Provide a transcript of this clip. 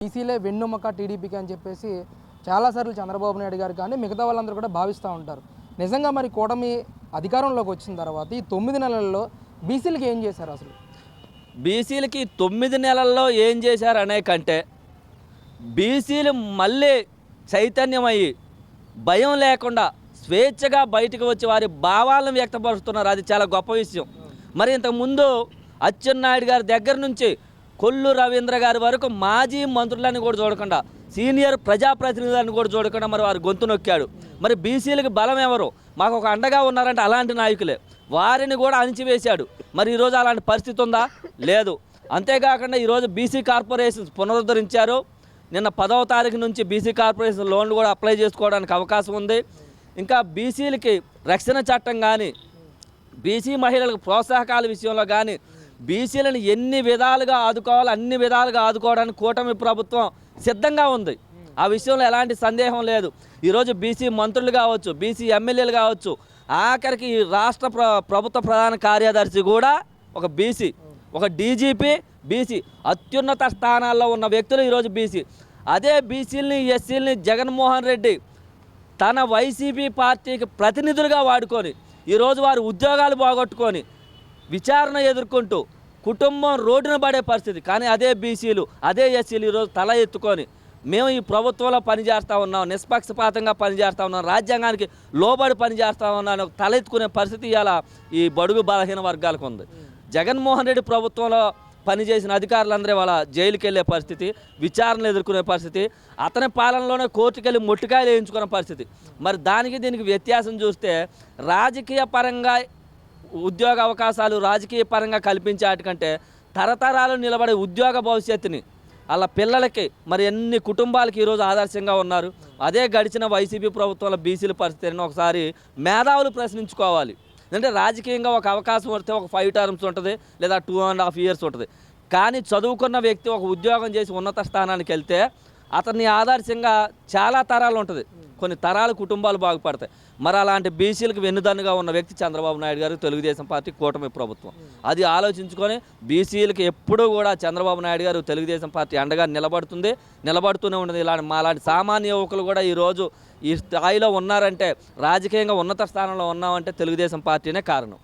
బీసీలే వెన్నెముక టీడీపీకి అని చెప్పేసి చాలాసార్లు చంద్రబాబు నాయుడు గారు కానీ మిగతా వాళ్ళందరూ కూడా భావిస్తూ ఉంటారు. నిజంగా మరి కూటమి అధికారంలోకి వచ్చిన తర్వాత ఈ 9 నెలల్లో బీసీలకి ఏం చేశారు? అసలు బీసీలకి 9 నెలల్లో ఏం చేశారు అనే కంటే బీసీలు మళ్ళీ చైతన్యమయ్యి భయం లేకుండా స్వేచ్ఛగా బయటకు వచ్చి వారి భావాలను వ్యక్తపరుస్తున్నారు. అది చాలా గొప్ప విషయం. మరి ఇంతకుముందు అచ్చెన్నాయుడు గారి దగ్గర నుంచి కొల్లు రవీంద్ర గారి వరకు మాజీ మంత్రులని కూడా చూడకుండా సీనియర్ ప్రజాప్రతినిధులను కూడా చూడకుండా మరి వారు గొంతు నొక్కాడు. మరి బీసీలకు బలం ఎవరు? మాకు ఒక అండగా ఉన్నారంటే అలాంటి నాయకులే. వారిని కూడా అణిచివేశాడు. మరి ఈరోజు అలాంటి పరిస్థితి ఉందా? లేదు. అంతేకాకుండా ఈరోజు బీసీ కార్పొరేషన్స్ పునరుద్ధరించారు. నిన్న 10వ తారీఖు నుంచి బీసీ కార్పొరేషన్ లోన్లు కూడా అప్లై చేసుకోవడానికి అవకాశం ఉంది. ఇంకా బీసీలకి రక్షణ చట్టం కానీ బీసీ మహిళలకు ప్రోత్సాహకాల విషయంలో కానీ బీసీలను ఎన్ని విధాలుగా ఆదుకోవాలో అన్ని విధాలుగా ఆదుకోవడానికి కూటమి ప్రభుత్వం సిద్ధంగా ఉంది. ఆ విషయంలో ఎలాంటి సందేహం లేదు. ఈరోజు బీసీ మంత్రులు కావచ్చు, బీసీ ఎమ్మెల్యేలు కావచ్చు, ఆఖరికి ఈ రాష్ట్ర ప్రభుత్వ ప్రధాన కార్యదర్శి కూడా ఒక బీసీ, ఒక డీజీపీ బీసీ, అత్యున్నత స్థానాల్లో ఉన్న వ్యక్తులు ఈరోజు బీసీ. అదే బీసీలని ఎస్సీలని జగన్మోహన్ రెడ్డి తన వైసీపీ పార్టీకి ప్రతినిధులుగా వాడుకొని ఈరోజు వారు ఉద్యోగాలు పోగొట్టుకొని విచారణ ఎదుర్కొంటూ కుటుంబం రోడ్డున పడే పరిస్థితి. కానీ అదే బీసీలు, అదే ఎస్సీలు ఈరోజు తల ఎత్తుకొని మేము ఈ ప్రభుత్వంలో పనిచేస్తూ ఉన్నాం, నిష్పక్షపాతంగా పనిచేస్తూ ఉన్నాం, రాజ్యాంగానికి లోబడి పనిచేస్తూ ఉన్నాం తల ఎత్తుకునే పరిస్థితి ఇలా ఈ బడుగు బలహీన వర్గాలకు ఉంది. జగన్మోహన్ రెడ్డి ప్రభుత్వంలో పనిచేసిన అధికారులందరూ వాళ్ళ జైలుకి వెళ్ళే పరిస్థితి, విచారణలు ఎదుర్కొనే పరిస్థితి, అతని పాలనలోనే కోర్టుకెళ్ళి మొట్టికాయలు వేయించుకునే పరిస్థితి. మరి దానికి దీనికి వ్యత్యాసం చూస్తే రాజకీయ పరంగా ఉద్యోగ అవకాశాలు రాజకీయ పరంగా కల్పించే వాటికంటే తరతరాలు నిలబడే ఉద్యోగ భవిష్యత్తుని వాళ్ళ పిల్లలకి మరి ఎన్ని కుటుంబాలకి ఈరోజు ఆదర్శంగా ఉన్నారు. అదే గడిచిన వైసీపీ ప్రభుత్వంలో బీసీల పరిస్థితిని ఒకసారి మేధావులు ప్రశ్నించుకోవాలి. అంటే రాజకీయంగా ఒక అవకాశం వస్తే ఒక 5 టర్మ్స్ ఉంటుంది, లేదా 2.5 years ఉంటుంది. కానీ చదువుకున్న వ్యక్తి ఒక ఉద్యోగం చేసి ఉన్నత స్థానానికి వెళ్తే అతన్ని ఆదర్శంగా చాలా తరాలు ఉంటుంది, కొన్ని తరాల కుటుంబాలు బాగుపడతాయి. మరి అలాంటి బీసీలకు వెన్నుదన్నుగా ఉన్న వ్యక్తి చంద్రబాబు నాయుడు గారు, తెలుగుదేశం పార్టీ, కూటమి ప్రభుత్వం. అది ఆలోచించుకొని బీసీలకు ఎప్పుడూ కూడా చంద్రబాబు నాయుడు గారు, తెలుగుదేశం పార్టీ అండగా నిలబడుతూనే ఉండదు. మాలాంటి సామాన్య యువకులు కూడా ఈరోజు ఈ స్థాయిలో ఉన్నారంటే, రాజకీయంగా ఉన్నత స్థానంలో ఉన్నామంటే తెలుగుదేశం పార్టీనే కారణం.